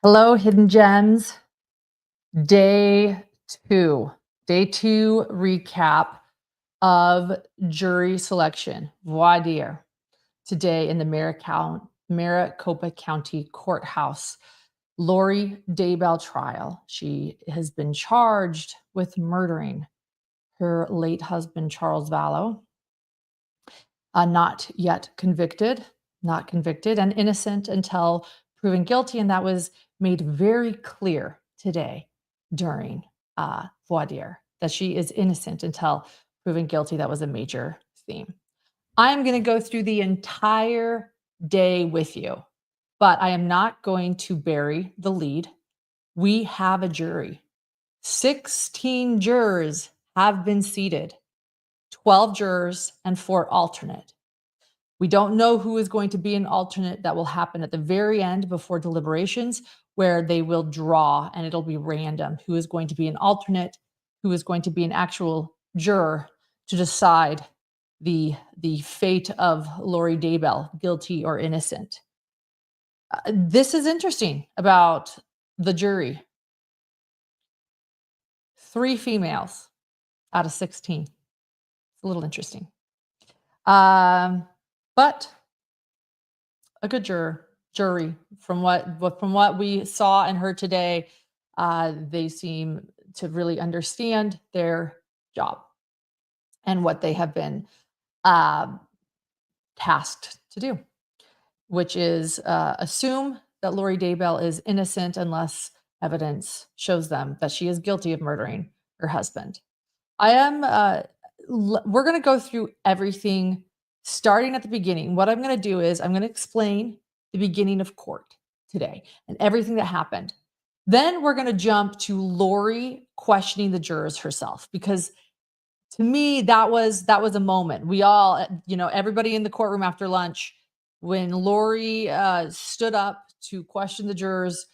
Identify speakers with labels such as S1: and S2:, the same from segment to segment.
S1: Hello, Hidden Gems. Day two. Day two recap of jury selection. Voir dire. Today in the Maricopa County Courthouse. Lori Daybell trial. She has been charged with murdering her late husband, Charles Vallow. Not yet convicted, not convicted, and innocent until proven guilty. And that was made very clear today during voir dire, that she is innocent until proven guilty. That was a major theme. I'm going to go through the entire day with you, but I am not going to bury the lead. We have a jury. 16 jurors have been seated, 12 jurors and 4 alternate. We don't know who is going to be an alternate. That will happen at the very end before deliberations, where they will draw and it'll be random who is going to be an alternate, who is going to be an actual juror to decide the fate of Lori Daybell, guilty or innocent. This is interesting about the jury. 3 females out of 16. It's a little interesting. But a good jury from what we saw and heard today. They seem to really understand their job and what they have been tasked to do, which is assume that Lori Daybell is innocent unless evidence shows them that she is guilty of murdering her husband. We're going to go through everything starting at the beginning. What I'm going to do is I'm going to explain the beginning of court today and everything that happened. Then we're going to jump to Lori questioning the jurors herself, because to me, that was a moment. We all, everybody in the courtroom after lunch, when Lori stood up to question the jurors,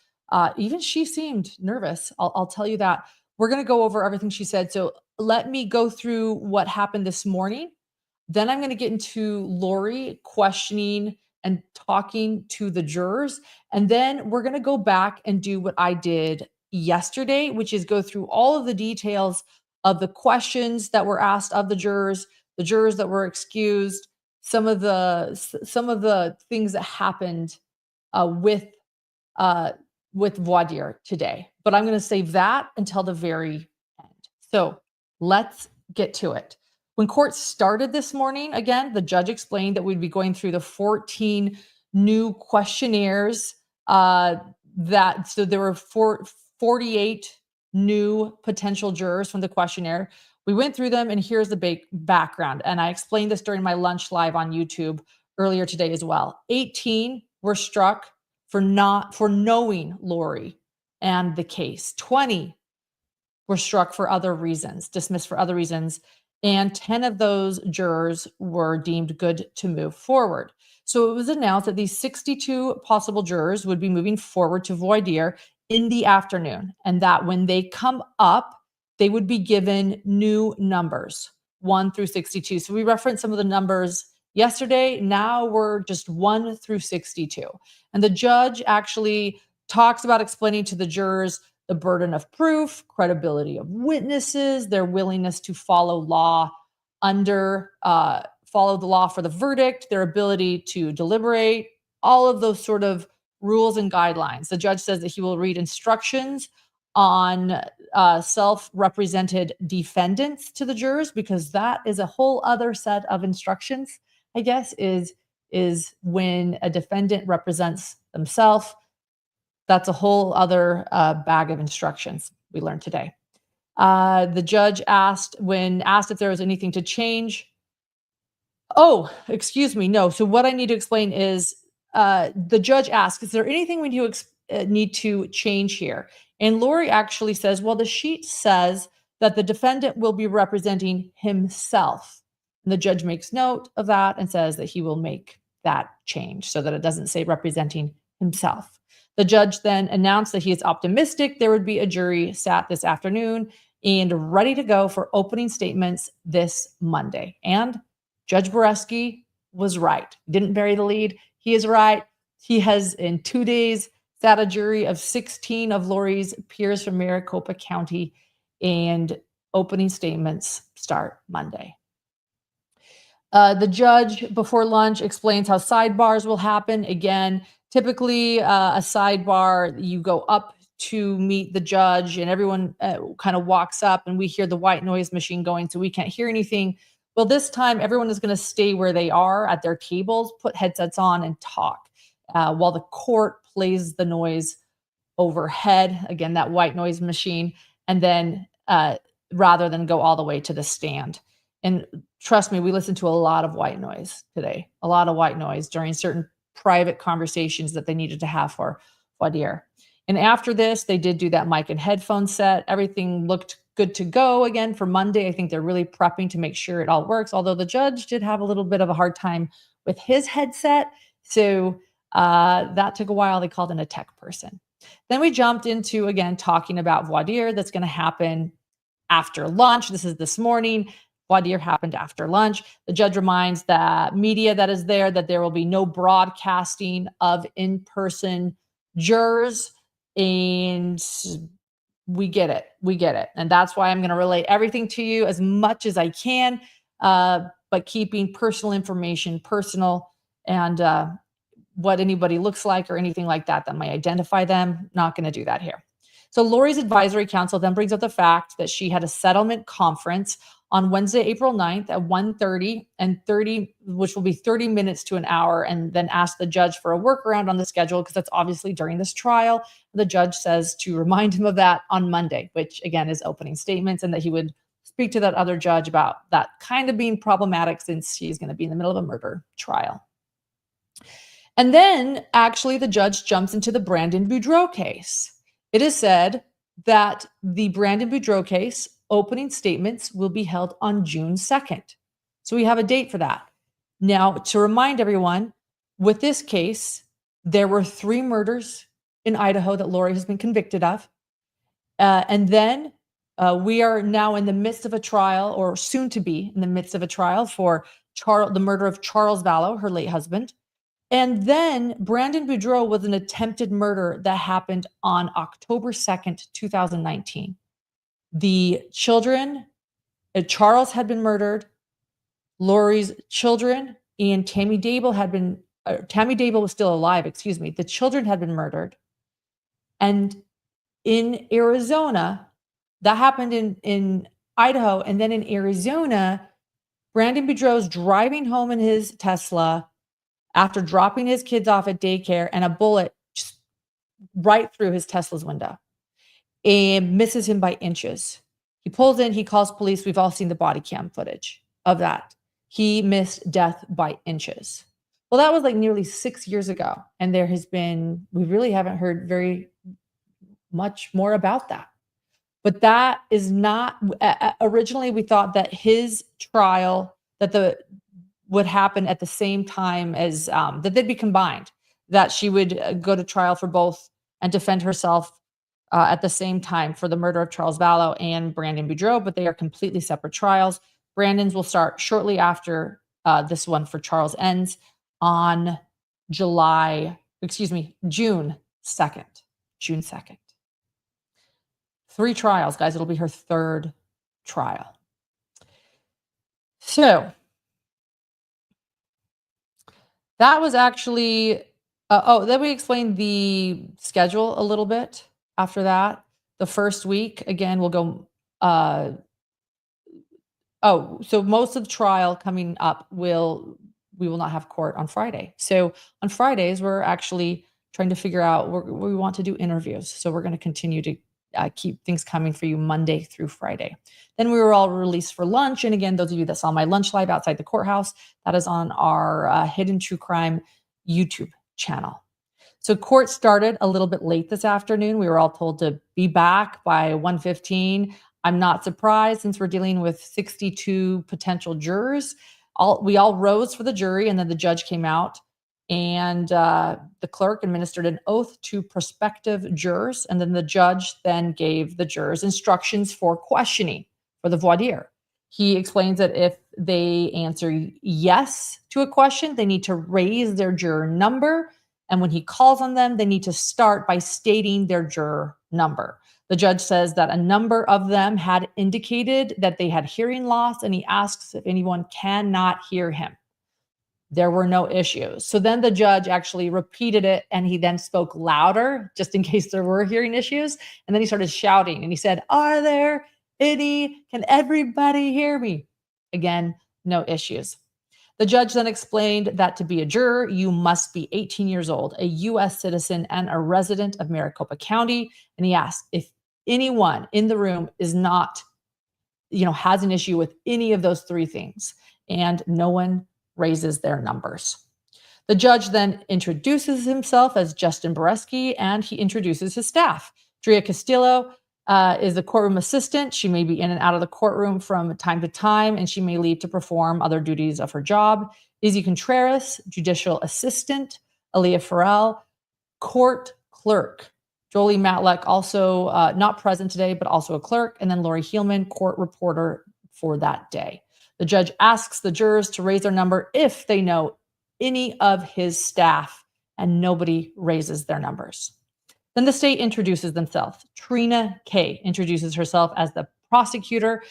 S1: even she seemed nervous. I'll tell you that. We're going to go over everything she said. So let me go through what happened this morning. Then I'm going to get into Lori questioning and talking to the jurors. And then we're going to go back and do what I did yesterday, which is go through all of the details of the questions that were asked of the jurors that were excused, some of the things that happened with voir dire today. But I'm going to save that until the very end. So let's get to it. When court started this morning, again, the judge explained that we'd be going through the 14 new questionnaires. So there were 48 new potential jurors from the questionnaire. We went through them, and here's the background. And I explained this during my lunch live on YouTube earlier today as well. 18 were struck for knowing Lori and the case. 20 were struck for other reasons, dismissed for other reasons. And 10 of those jurors were deemed good to move forward. So it was announced that these 62 possible jurors would be moving forward to voir dire in the afternoon, and that when they come up, they would be given new numbers, 1 through 62. So we referenced some of the numbers yesterday. Now we're just 1 through 62. And the judge actually talks about explaining to the jurors the burden of proof, credibility of witnesses, their willingness to follow the law for the verdict, their ability to deliberate, all of those sort of rules and guidelines. The judge says that he will read instructions on self-represented defendants to the jurors, because that is a whole other set of instructions, I guess, is when a defendant represents themselves. That's a whole other bag of instructions we learned today. The judge asked if there was anything to change. Oh, excuse me. No. So what I need to explain is the judge asked, is there anything we need to change here? And Lori actually says, well, the sheet says that the defendant will be representing himself. And the judge makes note of that and says that he will make that change so that it doesn't say representing himself. The judge then announced that he is optimistic there would be a jury sat this afternoon and ready to go for opening statements this Monday. And Judge Boreski was right. Didn't bury the lead. He is right. He has, in 2 days, sat a jury of 16 of Lori's peers from Maricopa County, and opening statements start Monday. The judge before lunch explains how sidebars will happen. Again, typically a sidebar, you go up to meet the judge and everyone kind of walks up and we hear the white noise machine going, so we can't hear anything. Well, this time everyone is going to stay where they are at their tables, put headsets on and talk while the court plays the noise overhead, again, that white noise machine, and then rather than go all the way to the stand. And trust me, we listened to a lot of white noise today, a lot of white noise during certain private conversations that they needed to have for voir dire. And after this, they did do that mic and headphone set. Everything looked good to go again for Monday. I think they're really prepping to make sure it all works, although the judge did have a little bit of a hard time with his headset. So that took a while. They called in a tech person. Then we jumped into, again, talking about voir dire that's going to happen after lunch. This is this morning. Voir dire happened after lunch. The judge reminds the media that is there that there will be no broadcasting of in-person jurors. And we get it. We get it. And that's why I'm going to relay everything to you as much as I can, but keeping personal information personal, and what anybody looks like or anything like that that might identify them. Not going to do that here. So Lori's advisory council then brings up the fact that she had a settlement conference on Wednesday, April 9th at 1:30 and 30, which will be 30 minutes to an hour, and then asked the judge for a workaround on the schedule because that's obviously during this trial. The judge says to remind him of that on Monday, which again is opening statements, and that he would speak to that other judge about that kind of being problematic since she's going to be in the middle of a murder trial. And then actually the judge jumps into the Brandon Boudreaux case. It is said that the Brandon Boudreaux case opening statements will be held on June 2nd. So we have a date for that. Now, to remind everyone, with this case, there were 3 murders in Idaho that Lori has been convicted of. And then we are now in the midst of a trial, or soon to be in the midst of a trial for the murder of Charles Vallow, her late husband. And then Brandon Boudreaux was an attempted murder that happened on October 2nd, 2019. The children, Charles had been murdered, Lori's children, and Tammy Daybell was still alive, excuse me. The children had been murdered. And in Arizona, that happened in Idaho. And then in Arizona, Brandon Boudreaux's driving home in his Tesla after dropping his kids off at daycare, and a bullet just right through his Tesla's window and misses him by inches. He pulls in, he calls police. We've all seen the body cam footage of that. He missed death by inches. Well, that was like nearly 6 years ago. And we really haven't heard very much more about that. But that is not, originally we thought that his trial, would happen at the same time as, that they'd be combined, that she would go to trial for both and defend herself at the same time for the murder of Charles Vallow and Brandon Boudreaux, but they are completely separate trials. Brandon's will start shortly after this one for Charles ends on June 2nd. June 2nd. 3 trials, guys. It'll be her 3rd trial. So that was actually, then we explained the schedule a little bit after that. The first week, again, we'll go, so most of the trial coming up we will not have court on Friday. So on Fridays, we're actually trying to figure out, we want to do interviews. So we're going to continue to keep things coming for you Monday through Friday. Then we were all released for lunch. And again, those of you that saw my lunch live outside the courthouse, that is on our Hidden True Crime YouTube channel. So court started a little bit late this afternoon. We were all told to be back by 1:15. I'm not surprised since we're dealing with 62 potential jurors. We all rose for the jury, and then the judge came out, and the clerk administered an oath to prospective jurors, and then the judge then gave the jurors instructions for questioning for the voir dire. He explains that if they answer yes to a question, they need to raise their juror number, And when he calls on them, they need to start by stating their juror number. The judge says that a number of them had indicated that they had hearing loss, and he asks if anyone cannot hear him. There were no issues. So then the judge actually repeated it, and he then spoke louder just in case there were hearing issues. And then he started shouting and he said, "Are there any? Can everybody hear me?" Again, no issues. The judge then explained that to be a juror, you must be 18 years old, a U.S. citizen, and a resident of Maricopa County. And he asked if anyone in the room is not, has an issue with any of those three things. And no one raises their numbers. The judge then introduces himself as Justin Boreski, and he introduces his staff. Drea Castillo is the courtroom assistant. She may be in and out of the courtroom from time to time, and she may leave to perform other duties of her job. Izzy Contreras, judicial assistant. Aaliyah Farrell, court clerk. Jolie Matlack, also not present today, but also a clerk. And then Lori Heelman, court reporter for that day. The judge asks the jurors to raise their number if they know any of his staff, and nobody raises their numbers. Then the state introduces themselves. Trina Kay introduces herself as the prosecutor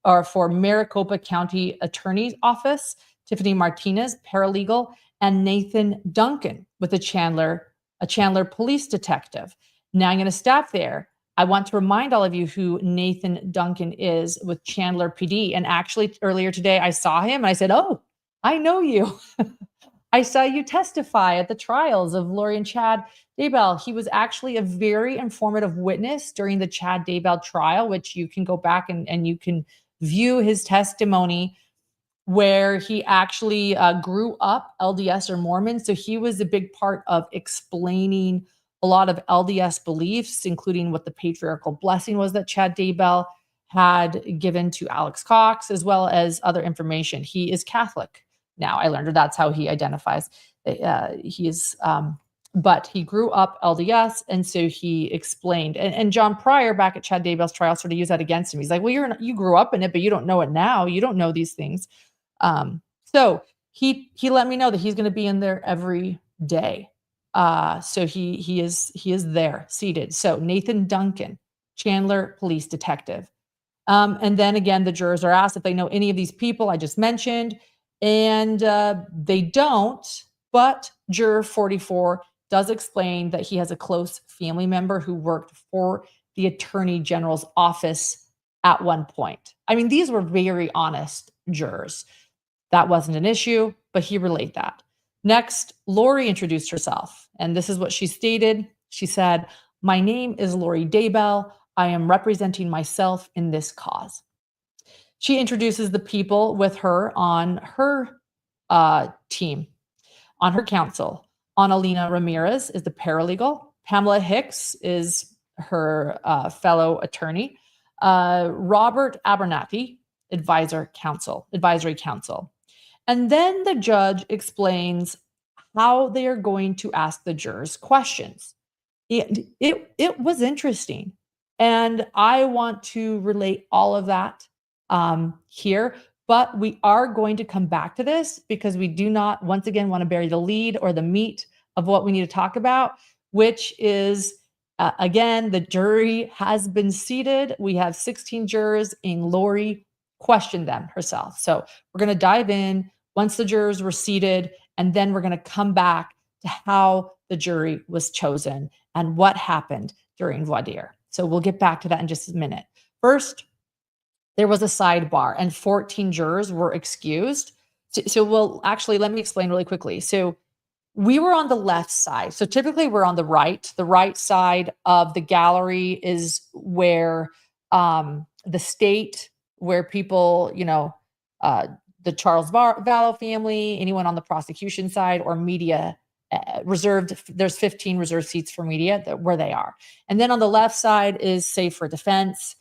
S1: for Maricopa County Attorney's Office, Tiffany Martinez, paralegal, and Nathan Duncan with a Chandler police detective. Now I'm going to stop there. I want to remind all of you who Nathan Duncan is with Chandler PD. And actually earlier today, I saw him and I said, "Oh, I know you." I saw you testify at the trials of Lori and Chad Daybell. He was actually a very informative witness during the Chad Daybell trial, which you can go back and you can view his testimony, where he actually grew up LDS or Mormon. So he was a big part of explaining a lot of LDS beliefs, including what the patriarchal blessing was that Chad Daybell had given to Alex Cox, as well as other information. He is Catholic. Now I learned that's how he identifies. But he grew up LDS, and so he explained. And John Pryor, back at Chad Daybell's trial, sort of used that against him. He's like, "Well, you grew up in it, but you don't know it now. You don't know these things." So he let me know that he's going to be in there every day. So he is there seated. So Nathan Duncan, Chandler police detective. And then again, the jurors are asked if they know any of these people I just mentioned. And they don't, but juror 44 does explain that he has a close family member who worked for the Attorney General's office at one point. I mean, these were very honest jurors. That wasn't an issue, but he relayed that. Next, Lori introduced herself, and this is what she stated. She said, "My name is Lori Daybell. I am representing myself in this cause." She introduces the people with her on her team, on her counsel. Annalena Ramirez is the paralegal. Pamela Hicks is her fellow attorney. Robert Abernathy, advisory counsel. And then the judge explains how they are going to ask the jurors questions. It was interesting. And I want to relate all of that here, but we are going to come back to this because we do not, once again, want to bury the lead or the meat of what we need to talk about, which is, again, the jury has been seated. We have 16 jurors, and Lori questioned them herself. So we're going to dive in once the jurors were seated, and then we're going to come back to how the jury was chosen and what happened during voir dire. So we'll get back to that in just a minute. First, there was a sidebar and 14 jurors were excused. So actually, let me explain really quickly. So we were on the left side. So typically we're on the right. The right side of the gallery is where the state, where people, the Charles Vallow family, anyone on the prosecution side, or media reserved. There's 15 reserved seats for media where they are. And then on the left side is safe for defense.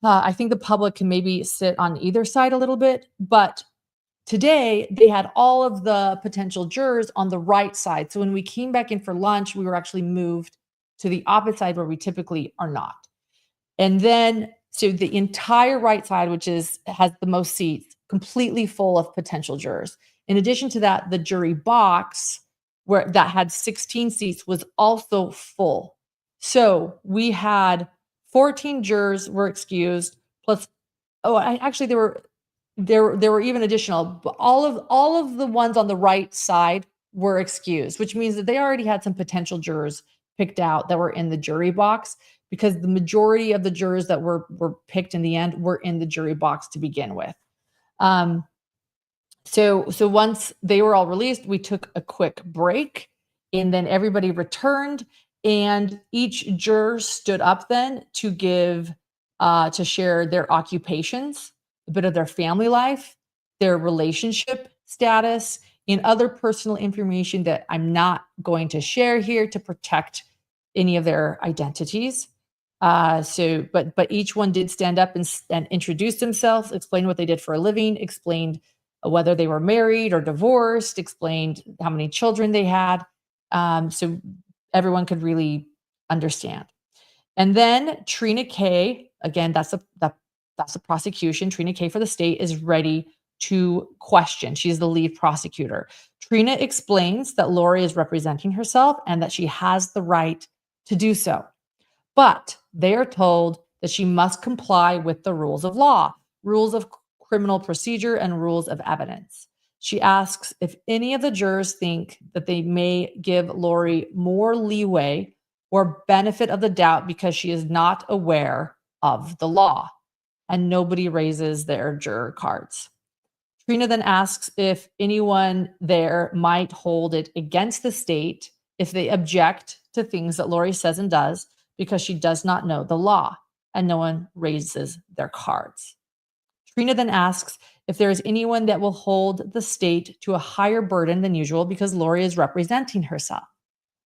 S1: I think the public can maybe sit on either side a little bit, but today they had all of the potential jurors on the right side. So when we came back in for lunch, we were actually moved to the opposite side where we typically are not. And then, so the entire right side, which has the most seats, completely full of potential jurors. In addition to that, the jury box where that had 16 seats was also full. So we had 14 jurors were excused, plus actually there were even additional, but all of the ones on the right side were excused, which means that they already had some potential jurors picked out that were in the jury box, because the majority of the jurors that were picked in the end were in the jury box to begin with. So once they were all released, we took a quick break, and then everybody returned, and each juror stood up then to give to share their occupations, a bit of their family life, their relationship status, and other personal information that I'm not going to share here to protect any of their identities. But each one did stand up and introduce themselves, explain what they did for a living, explained whether they were married or divorced, explained how many children they had, so everyone could really understand. And then Trina K, again, that's the prosecution. Trina K for the state is ready to question. She's the lead prosecutor. Trina explains that Lori is representing herself and that she has the right to do so. But they are told that she must comply with the rules of law, rules of criminal procedure, and rules of evidence. She asks if any of the jurors think that they may give Lori more leeway or benefit of the doubt because she is not aware of the law, and nobody raises their juror cards. Trina then asks if anyone there might hold it against the state if they object to things that Lori says and does because she does not know the law, and no one raises their cards. Trina then asks if there is anyone that will hold the state to a higher burden than usual because Lori is representing herself.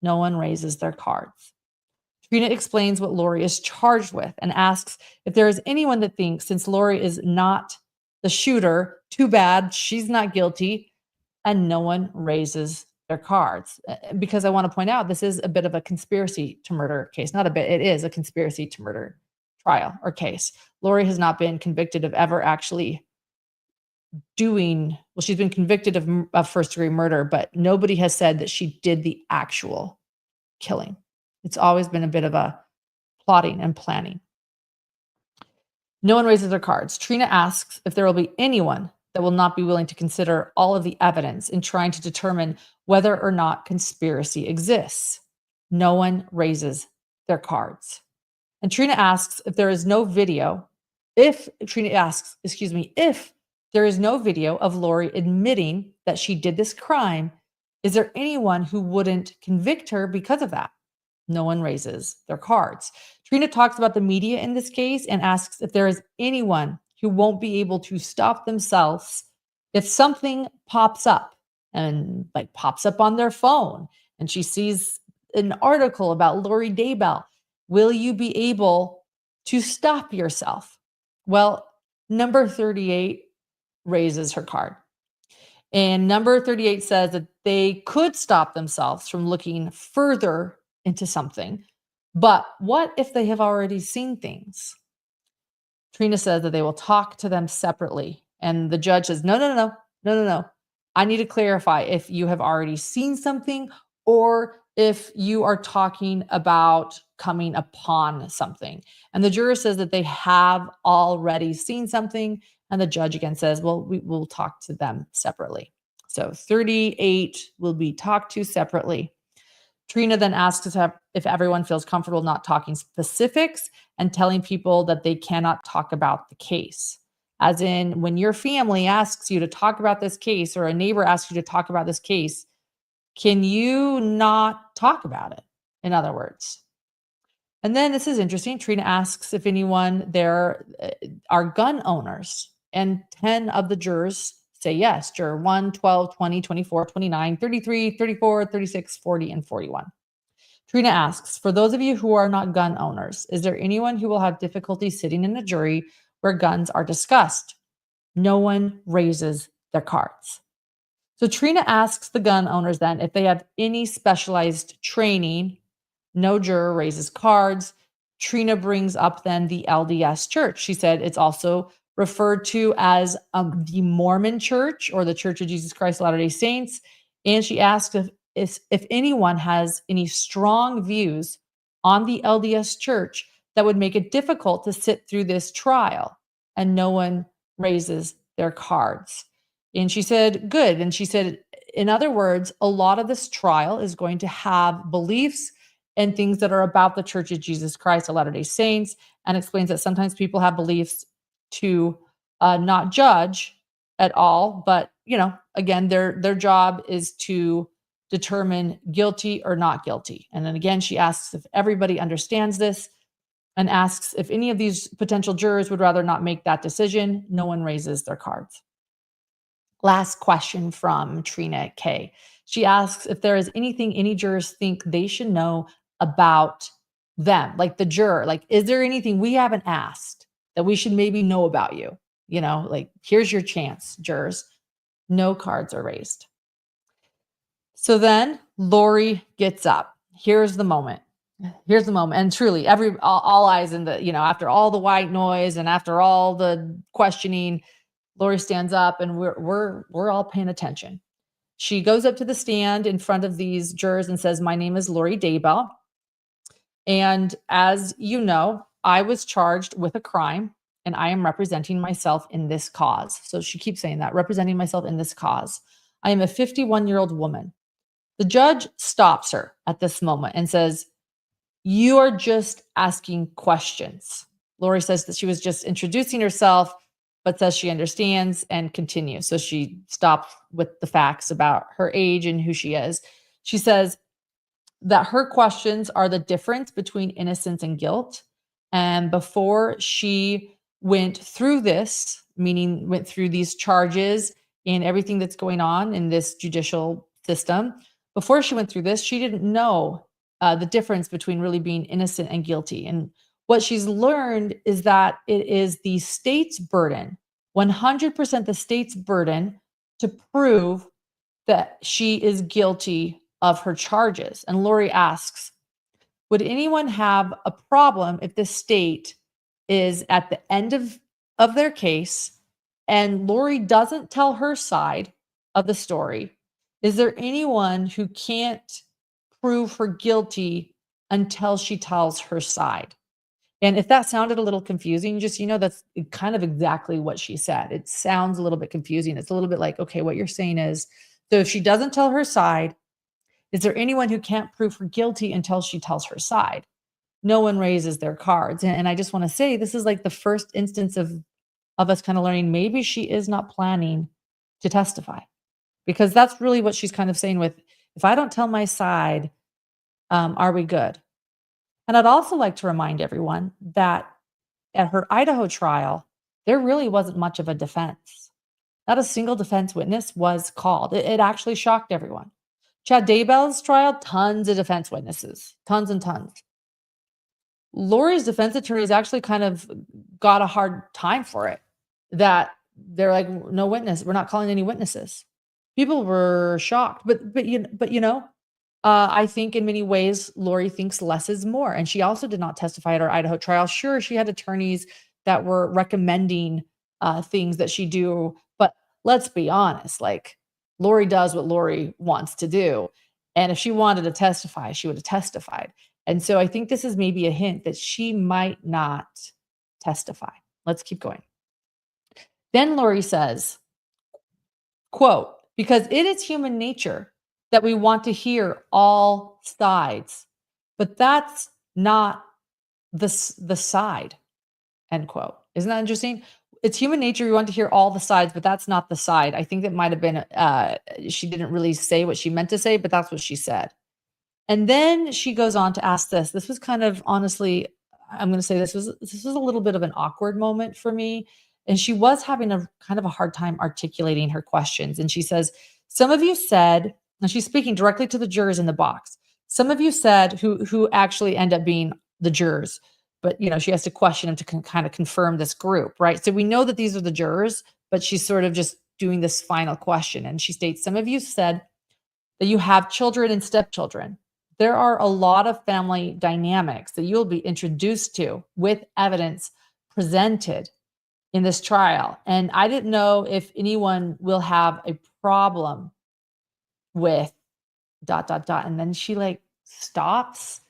S1: No one raises their cards. Trina explains what Lori is charged with and asks if there is anyone that thinks, since Lori is not the shooter, too bad, she's not guilty, and no one raises their cards. Because I want to point out, this is a bit of a conspiracy to murder case. Not a bit, it is a conspiracy to murder trial or case. Lori has not been convicted of ever actually she's been convicted of first-degree murder, but nobody has said that she did the actual killing. It's always been a bit of a plotting and planning. No one raises their cards. Trina asks if there will be anyone that will not be willing to consider all of the evidence in trying to determine whether or not conspiracy exists. No one raises their cards. And Trina asks if there is no video, if there is no video of Lori admitting that she did this crime, is there anyone who wouldn't convict her because of that? No one raises their cards. Trina talks about the media in this case and asks if there is anyone who won't be able to stop themselves if something pops up and pops up on their phone and she sees an article about Lori Daybell. Will you be able to stop yourself? Well, number 38 raises her card. And number 38 says that they could stop themselves from looking further into something. But what if they have already seen things? Trina says that they will talk to them separately. And the judge says, no. I need to clarify if you have already seen something or if you are talking about coming upon something. And the juror says that they have already seen something. And the judge again says, well, we will talk to them separately. So 38 will be talked to separately. Trina then asks if everyone feels comfortable not talking specifics and telling people that they cannot talk about the case. As in, when your family asks you to talk about this case or a neighbor asks you to talk about this case, can you not talk about it? In other words. And then this is interesting. Trina asks if anyone there are gun owners, and 10 of the jurors say yes. Juror 1, 12, 20, 24, 29, 33, 34, 36, 40, and 41. Trina asks, for those of you who are not gun owners, is there anyone who will have difficulty sitting in a jury where guns are discussed? No one raises their cards. So Trina asks the gun owners then if they have any specialized training. No juror raises cards. Trina brings up then the LDS church. She said it's also referred to as the Mormon church or the Church of Jesus Christ of Latter-day Saints. And she asked if if anyone has any strong views on the LDS Church that would make it difficult to sit through this trial. And no one raises their cards. And she said, good. And she said, in other words, a lot of this trial is going to have beliefs and things that are about the Church of Jesus Christ of Latter-day Saints, and explains that sometimes people have beliefs to not judge at all, but again, their job is to determine guilty or not guilty. And then again, she asks if everybody understands this, and asks if any of these potential jurors would rather not make that decision. No one raises their cards. Last question from Trina K. She asks if there is anything any jurors think they should know about them, like the juror. Like, is there anything we haven't asked that we should maybe know about you? Like, here's your chance, jurors. No cards are raised. So then Lori gets up. Here's the moment. And truly, all eyes in the, after all the white noise and after all the questioning, Lori stands up, and we're all paying attention. She goes up to the stand in front of these jurors and says, "My name is Lori Daybell. And as you know, I was charged with a crime, and I am representing myself in this cause." So she keeps saying that, representing myself in this cause. I am a 51-year-old woman. The judge stops her at this moment and says, "You are just asking questions." Lori says that she was just introducing herself, but says she understands and continues. So she stops with the facts about her age and who she is. She says that her questions are the difference between innocence and guilt. And before she went through this, meaning went through these charges and everything that's going on in this judicial system, before she went through this, she didn't know the difference between really being innocent and guilty. And what she's learned is that it is the state's burden, 100% the state's burden, to prove that she is guilty of her charges. And Lori asks, would anyone have a problem if the state is at the end of their case and Lori doesn't tell her side of the story? Is there anyone who can't prove her guilty until she tells her side? And if that sounded a little confusing, just, that's kind of exactly what she said. It sounds a little bit confusing. It's a little bit like, okay, what you're saying is, so if she doesn't tell her side, is there anyone who can't prove her guilty until she tells her side? No one raises their cards. And I just want to say, this is like the first instance of us kind of learning maybe she is not planning to testify, because that's really what she's kind of saying with, if I don't tell my side, are we good? And I'd also like to remind everyone that at her Idaho trial, there really wasn't much of a defense. Not a single defense witness was called. It actually shocked everyone. Chad Daybell's trial, tons of defense witnesses, tons and tons. Lori's defense attorneys actually kind of got a hard time for it, that they're like, no witness, we're not calling any witnesses. People were shocked, but I think in many ways, Lori thinks less is more. And she also did not testify at her Idaho trial. Sure, she had attorneys that were recommending things that she do, but let's be honest, like, Lori does what Lori wants to do. And if she wanted to testify, she would have testified. And so I think this is maybe a hint that she might not testify. Let's keep going. Then Lori says, quote, "Because it is human nature that we want to hear all sides, but that's not the side," end quote. Isn't that interesting? It's human nature. We want to hear all the sides, but that's not the side. I think that might've been, she didn't really say what she meant to say, but that's what she said. And then she goes on to ask this. This was kind of, honestly, I'm going to say this was a little bit of an awkward moment for me. And she was having a kind of a hard time articulating her questions. And she says, some of you said, and she's speaking directly to the jurors in the box. Some of you said who actually end up being the jurors, but she has to question them to kind of confirm this group, right? So we know that these are the jurors, but she's sort of just doing this final question. And she states, some of you said that you have children and stepchildren. There are a lot of family dynamics that you'll be introduced to with evidence presented in this trial. And I didn't know if anyone will have a problem with dot, dot, dot. And then she like stops.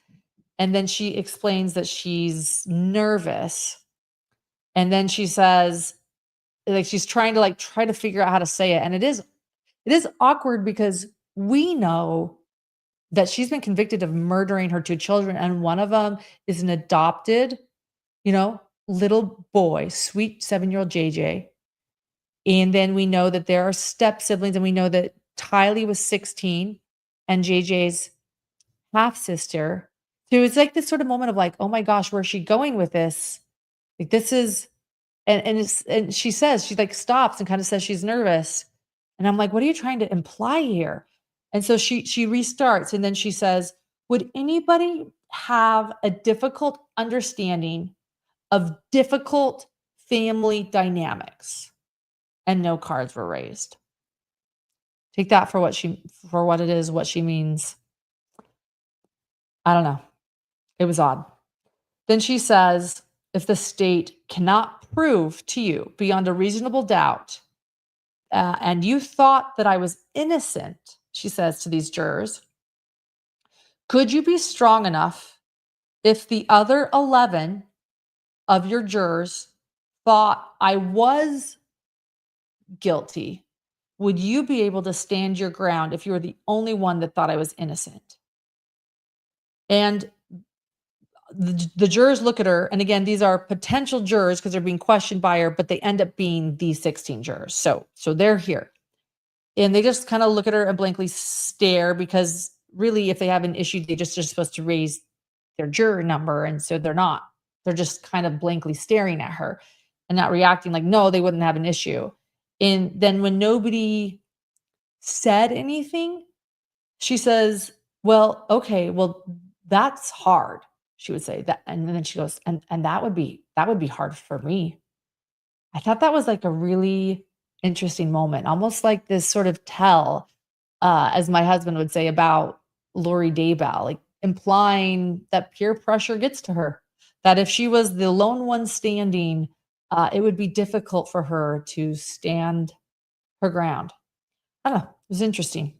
S1: And then she explains that she's nervous. And then she says, like, she's trying to try to figure out how to say it. And it is awkward because we know that she's been convicted of murdering her 2 children. And one of them is an adopted, little boy, sweet 7-year-old JJ. And then we know that there are step siblings, and we know that Tylee was 16 and JJ's half sister. So it's like this sort of moment of like, oh my gosh, where's she going with this? Like this is, and she says, she like stops and kind of says she's nervous. And I'm like, what are you trying to imply here? And so she restarts, and then she says, would anybody have a difficult understanding of difficult family dynamics? And no cards were raised. Take that for what it is, what she means. I don't know. It was odd. Then she says, if the state cannot prove to you beyond a reasonable doubt, and you thought that I was innocent, she says to these jurors, could you be strong enough if the other 11 of your jurors thought I was guilty? Would you be able to stand your ground if you were the only one that thought I was innocent? And the jurors look at her, and again, these are potential jurors because they're being questioned by her, but they end up being these 16 jurors. So they're here. And they just kind of look at her and blankly stare, because really, if they have an issue, they're supposed to raise their juror number. And so they're not. They're just kind of blankly staring at her and not reacting like, no, they wouldn't have an issue. And then when nobody said anything, she says, well, okay, well, that's hard. She would say that. And then she goes, and that would be hard for me. I thought that was like a really interesting moment, almost like this sort of tell, as my husband would say about Lori Daybell, like implying that peer pressure gets to her, that if she was the lone one standing, it would be difficult for her to stand her ground. I don't know. It was interesting.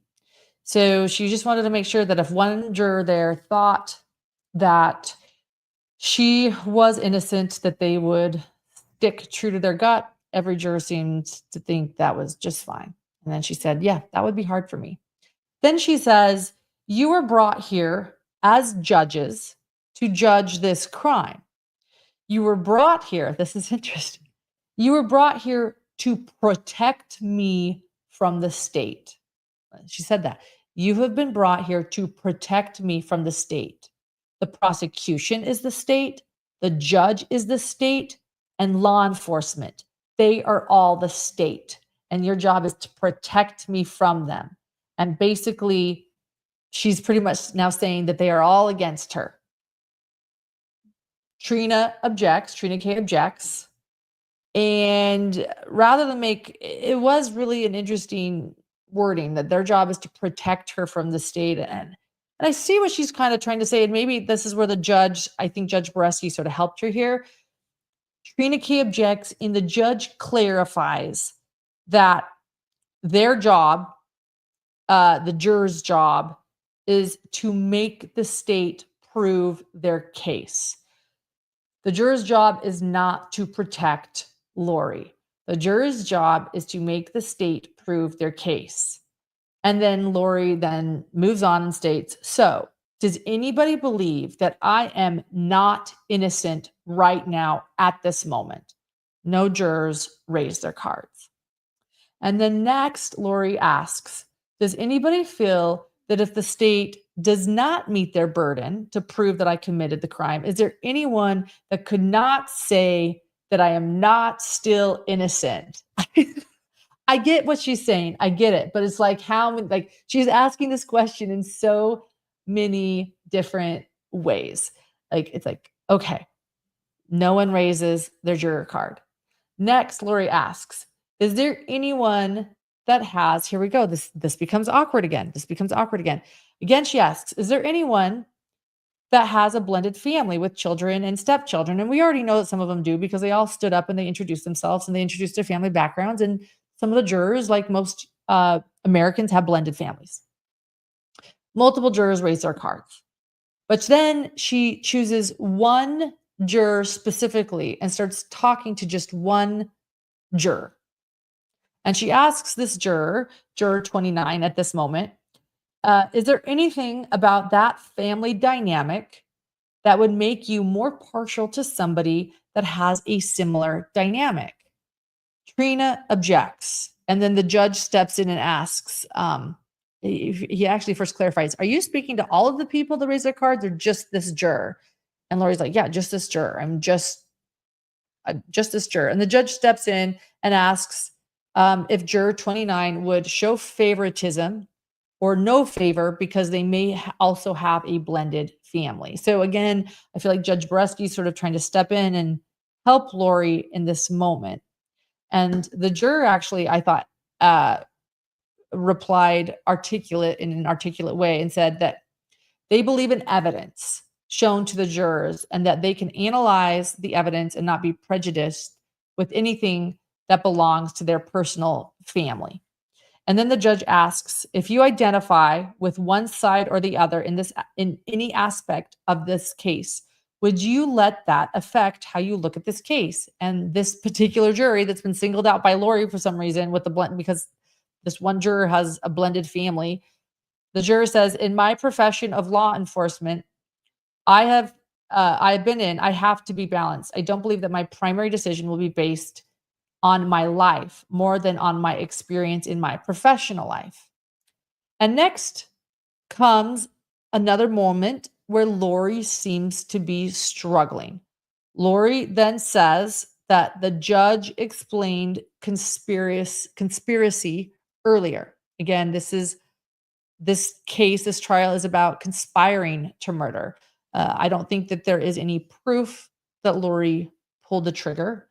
S1: So she just wanted to make sure that if one juror there thought that she was innocent, that they would stick true to their gut. Every juror seemed to think that was just fine. And then she said, yeah, that would be hard for me. Then she says, you were brought here as judges to judge this crime. You were brought here. This is interesting. You were brought here to protect me from the state. She said that. You have been brought here to protect me from the state. The prosecution is the state. The judge is the state. And law enforcement. They are all the state. And your job is to protect me from them. And basically, she's pretty much now saying that they are all against her. Trina K objects. And rather than it was really an interesting wording that their job is to protect her from the state. And I see what she's kind of trying to say. And maybe this is where I think Judge Boreski sort of helped her here. Trina K objects, and the judge clarifies that their job, the juror's job, is to make the state prove their case. The juror's job is not to protect Lori. The juror's job is to make the state prove their case. And then Lori then moves on and states, so does anybody believe that I am not innocent right now at this moment? No jurors raise their cards. And then next, Lori asks, does anybody feel that if the state does not meet their burden to prove that I committed the crime, is there anyone that could not say that I am not still innocent? I get what she's saying. I get it. But it's like she's asking this question in so many different ways. It's like, okay, no one raises their juror card. Next, Lori asks, is there anyone that has, here we go. This becomes awkward again. Again, she asks, is there anyone that has a blended family with children and stepchildren? And we already know that some of them do, because they all stood up and they introduced themselves and they introduced their family backgrounds. And some of the jurors, like most Americans, have blended families. Multiple jurors raise their cards. But then she chooses one juror specifically and starts talking to just one juror. And she asks this juror, juror 29 at this moment, is there anything about that family dynamic that would make you more partial to somebody that has a similar dynamic? Trina objects. And then the judge steps in and asks, he actually first clarifies, are you speaking to all of the people that raise their cards or just this juror? And Lori's like, yeah, just this juror. I'm just this juror. And the judge steps in and asks if juror 29 would show favoritism or no favor because they may also have a blended family. So again, I feel like Judge Boreski's sort of trying to step in and help Lori in this moment. And the juror actually, I thought, replied in an articulate way and said that they believe in evidence shown to the jurors and that they can analyze the evidence and not be prejudiced with anything that belongs to their personal family. And then the judge asks, if you identify with one side or the other in any aspect of this case, would you let that affect how you look at this case? And this particular jury that's been singled out by Lori for some reason with the blend, because this one juror has a blended family. The juror says, in my profession of law enforcement, I have to be balanced. I don't believe that my primary decision will be based on my life more than on my experience in my professional life. And next comes another moment where Lori seems to be struggling. Lori then says that the judge explained conspiracy earlier. Again, this trial is about conspiring to murder. I don't think that there is any proof that Lori pulled the trigger.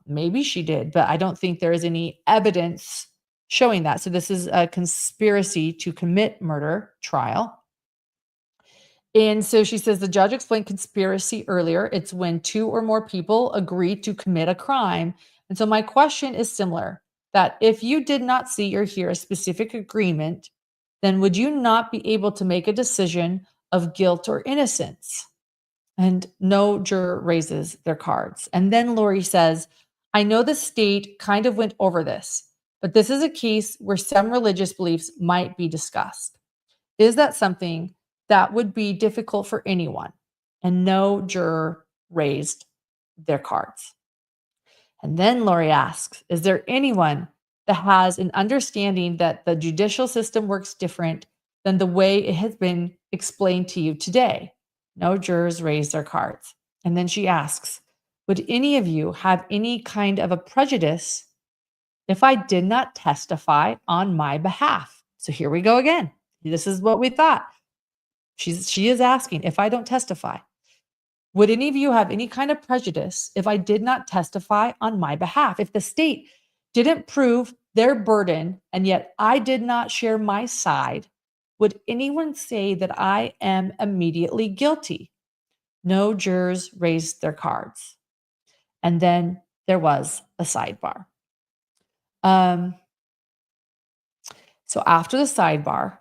S1: Maybe she did, but I don't think there is any evidence showing that. So this is a conspiracy to commit murder trial. And so she says the judge explained conspiracy earlier. It's when two or more people agree to commit a crime. And so my question is similar, that if you did not see or hear a specific agreement, then would you not be able to make a decision of guilt or innocence? And no juror raises their cards. And then Lori says, I know the state kind of went over this, but this is a case where some religious beliefs might be discussed. Is that something that would be difficult for anyone? And no juror raised their cards. And then Lori asks, is there anyone that has an understanding that the judicial system works different than the way it has been explained to you today? No jurors raised their cards. And then she asks, would any of you have any kind of a prejudice if I did not testify on my behalf? So here we go again. This is what we thought. She is asking, if I don't testify, would any of you have any kind of prejudice if I did not testify on my behalf? If the state didn't prove their burden and yet I did not share my side, would anyone say that I am immediately guilty? No jurors raised their cards. And then there was a sidebar. So after the sidebar,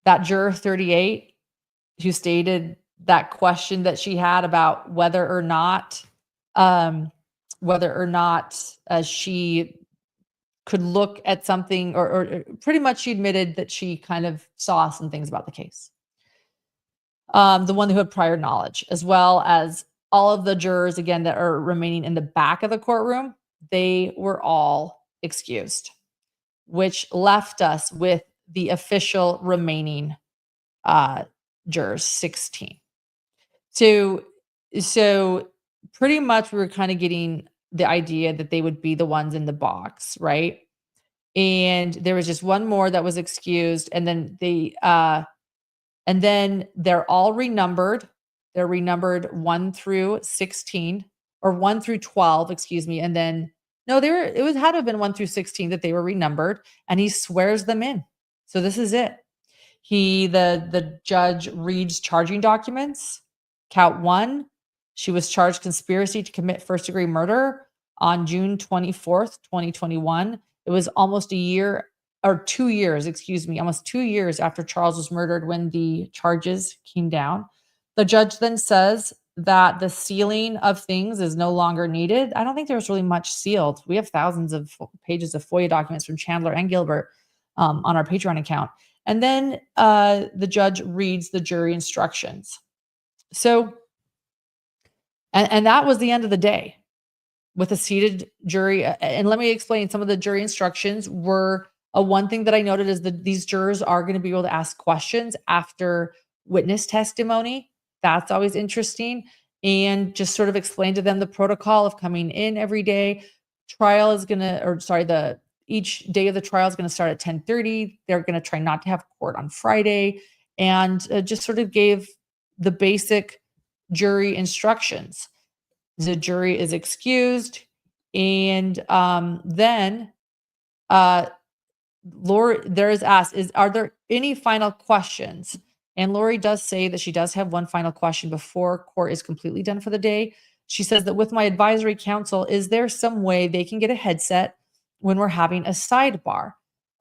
S1: that juror 38 who stated that question that she had about whether or not she could look at something, or pretty much she admitted that she kind of saw some things about the case. The one who had prior knowledge, as well as all of the jurors, again, that are remaining in the back of the courtroom, they were all excused, which left us with the official remaining jurors, 16. So pretty much we were kind of getting the idea that they would be the ones in the box, right? And there was just one more that was excused, and then they're all renumbered. They're renumbered 1 through 16, or 1 through 12, excuse me. And then had to have been 1 through 16 that they were renumbered, and he swears them in. So this is it. The judge reads charging documents. Count 1, she was charged conspiracy to commit first-degree murder on June 24th, 2021. It was almost a year or 2 years, excuse me, almost 2 years after Charles was murdered when the charges came down. The judge then says that the sealing of things is no longer needed. I don't think there's really much sealed. We have thousands of pages of FOIA documents from Chandler and Gilbert on our Patreon account. And then the judge reads the jury instructions. So, and that was the end of the day with a seated jury. And let me explain, some of the jury instructions were one thing that I noted is that these jurors are going to be able to ask questions after witness testimony. That's always interesting. And just sort of explain to them the protocol of coming in every day. Trial is going to, or sorry, each day of the trial is going to start at 10:30. They're going to try not to have court on Friday, and just sort of gave the basic jury instructions. The jury is excused, and then Lori, there is asked, are there any final questions? And Lori does say that she does have one final question before court is completely done for the day. She says that with my advisory counsel, is there some way they can get a headset when we're having a sidebar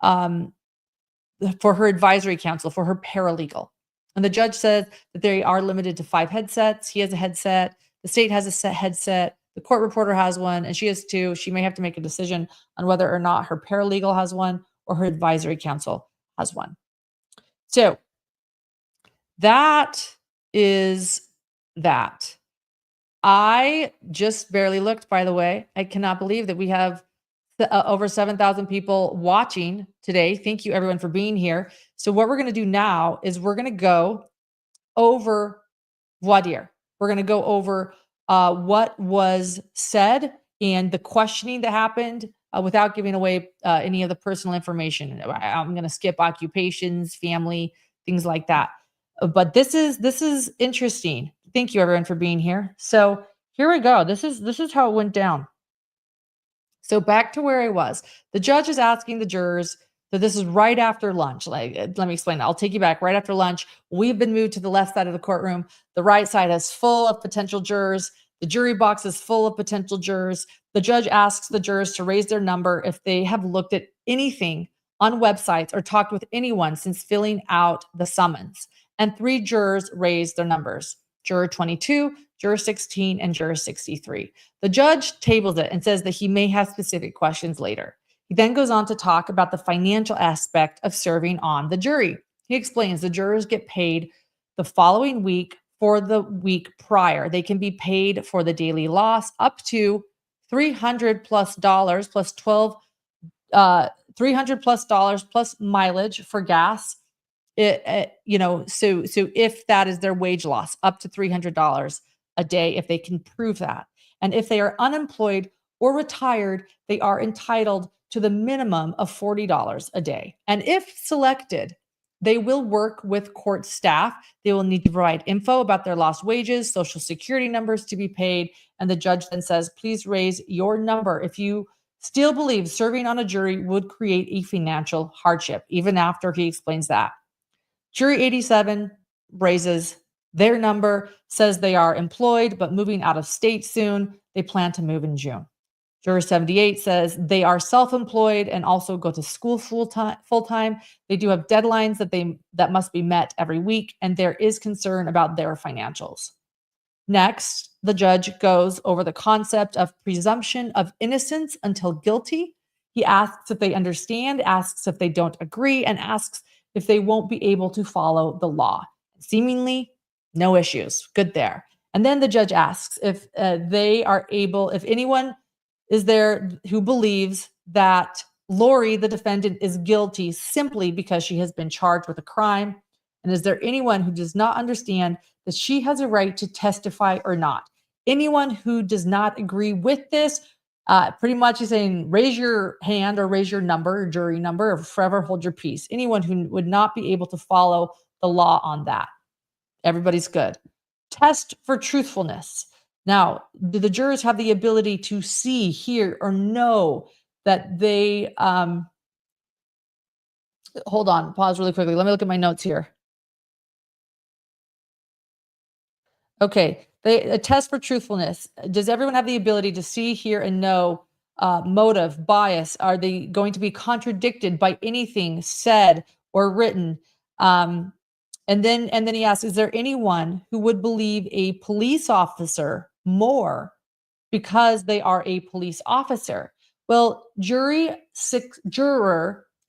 S1: for her advisory counsel, for her paralegal? And the judge says that they are limited to 5 headsets. He has a headset. The state has a set headset. The court reporter has one, and she has 2. She may have to make a decision on whether or not her paralegal has one or her advisory counsel has one. So that is that. I just barely looked, by the way. I cannot believe that we have over 7,000 people watching today. Thank you, everyone, for being here. So what we're going to do now is we're going to go over voir dire. We're going to go over what was said and the questioning that happened without giving away any of the personal information. I'm going to skip occupations, family, things like that. But this is interesting. Thank you, everyone, for being here. So here we go. This is how it went down. So back to where I was. The judge is asking the jurors. So this is right after lunch. Like, let me explain. I'll take you back. Right after lunch, we've been moved to the left side of the courtroom. The right side is full of potential jurors. The jury box is full of potential jurors. The judge asks the jurors to raise their number if they have looked at anything on websites or talked with anyone since filling out the summons. And 3 jurors raised their numbers: Juror 22, Juror 16, and Juror 63. The judge tables it and says that he may have specific questions later. He then goes on to talk about the financial aspect of serving on the jury. He explains the jurors get paid the following week for the week prior. They can be paid for the daily loss up to $300 plus plus 12 $300 plus mileage for gas. So if that is their wage loss, up to $300 a day, if they can prove that. And if they are unemployed or retired, they are entitled to the minimum of $40 a day. And if selected, they will work with court staff. They will need to provide info about their lost wages, social security numbers to be paid. And the judge then says, please raise your number if you still believe serving on a jury would create a financial hardship, even after he explains that. Jury 87 raises their number, says they are employed but moving out of state soon. They plan to move in June. Juror 78 says they are self-employed and also go to school full-time. They do have deadlines that must be met every week, and there is concern about their financials. Next, the judge goes over the concept of presumption of innocence until guilty. He asks if they understand, asks if they don't agree, and asks if they won't be able to follow the law. Seemingly, no issues. Good there. And then the judge asks if they are able, if anyone is there who believes that Lori, the defendant, is guilty simply because she has been charged with a crime. And is there anyone who does not understand that she has a right to testify or not? Anyone who does not agree with this, pretty much is saying, raise your hand or raise your number, or jury number, or forever hold your peace. Anyone who would not be able to follow the law on that. Everybody's good. Test for truthfulness. Now, do the jurors have the ability to see, hear, or know that they, hold on, pause really quickly. Let me look at my notes here. Okay, a test for truthfulness. Does everyone have the ability to see, hear, and know motive, bias? Are they going to be contradicted by anything said or written? And then he asks, is there anyone who would believe a police officer more because they are a police officer? Well, juror,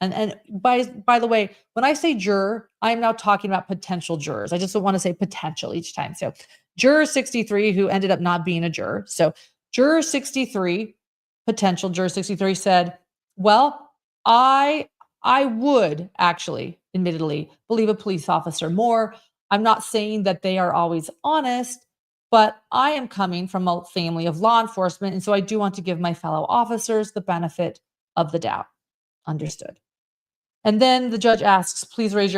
S1: and by the way, when I say juror, I am now talking about potential jurors. I just don't want to say potential each time. So juror 63, who ended up not being a juror. So juror 63, potential juror 63 said, well, I would actually, admittedly, believe a police officer more. I'm not saying that they are always honest, but I am coming from a family of law enforcement, and so I do want to give my fellow officers the benefit of the doubt. Understood. And then the judge asks, please raise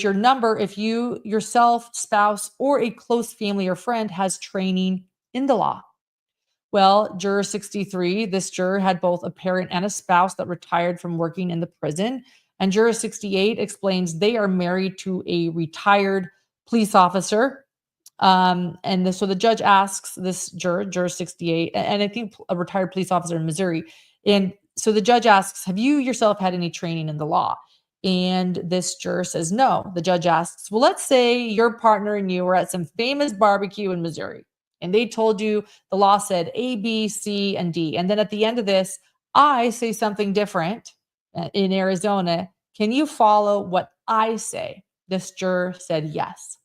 S1: your number if you yourself, spouse, or a close family or friend has training in the law. Well, juror 63, this juror had both a parent and a spouse that retired from working in the prison. And juror 68 explains they are married to a retired police officer. So the judge asks this juror 68, and I think a retired police officer in Missouri. And so the judge asks, have you yourself had any training in the law? And this juror says no. The judge asks, well, let's say your partner and you were at some famous barbecue in Missouri, and they told you the law said A, B, C, and D. And then at the end of this, I say something different in Arizona. Can you follow what I say? This juror said yes.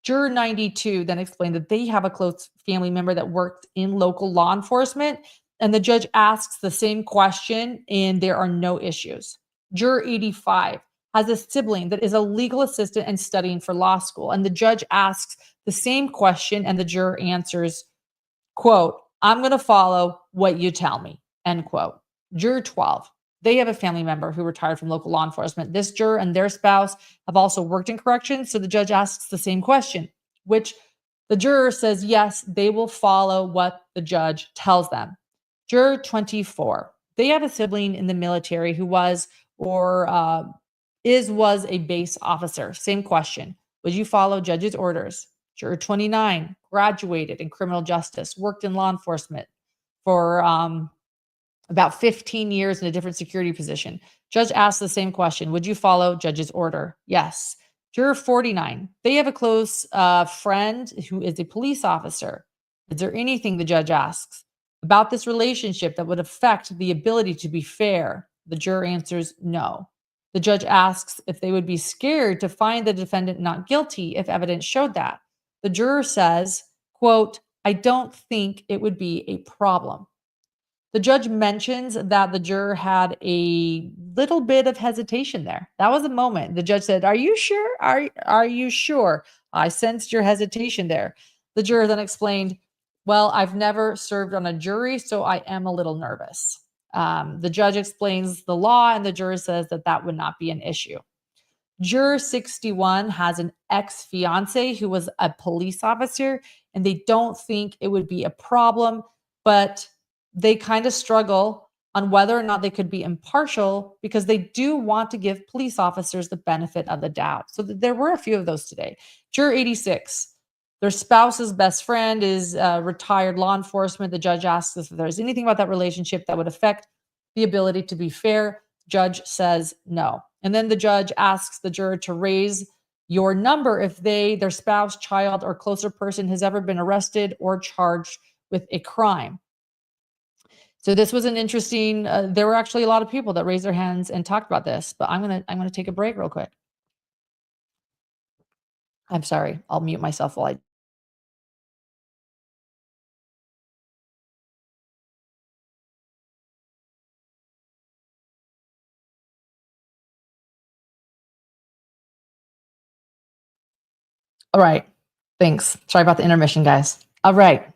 S1: Juror 92 then explained that they have a close family member that worked in local law enforcement, and the judge asks the same question, and there are no issues. Juror 85 has a sibling that is a legal assistant and studying for law school, and the judge asks the same question, and the juror answers, quote, I'm going to follow what you tell me, end quote. Juror 12, they have a family member who retired from local law enforcement. This juror and their spouse have also worked in corrections, so the judge asks the same question, which the juror says, yes, they will follow what the judge tells them. Juror 24, they have a sibling in the military who was a base officer. Same question. Would you follow judge's orders? Juror 29, graduated in criminal justice, worked in law enforcement for about 15 years in a different security position. Judge asked the same question. Would you follow judge's order? Yes. Juror 49, they have a close friend who is a police officer. Is there anything, the judge asks, about this relationship that would affect the ability to be fair? The juror answers no. The judge asks if they would be scared to find the defendant not guilty if evidence showed that. The juror says, quote, I don't think it would be a problem. The judge mentions that the juror had a little bit of hesitation there. That was a moment. The judge said, are you sure? Are you sure? I sensed your hesitation there. The juror then explained, well, I've never served on a jury, so I am a little nervous. The judge explains the law, and the juror says that that would not be an issue. Juror 61 has an ex-fiance who was a police officer, and they don't think it would be a problem, but they kind of struggle on whether or not they could be impartial because they do want to give police officers the benefit of the doubt. So there were a few of those today. Juror 86, their spouse's best friend is retired law enforcement. The judge asks if there's anything about that relationship that would affect the ability to be fair. Judge says no. And then the judge asks the juror to raise your number if their spouse, child, or closer person has ever been arrested or charged with a crime. So this was an interesting, there were actually a lot of people that raised their hands and talked about this, but I'm gonna take a break real quick. I'm sorry, I'll mute myself while I. All right, thanks. Sorry about the intermission, guys. All right.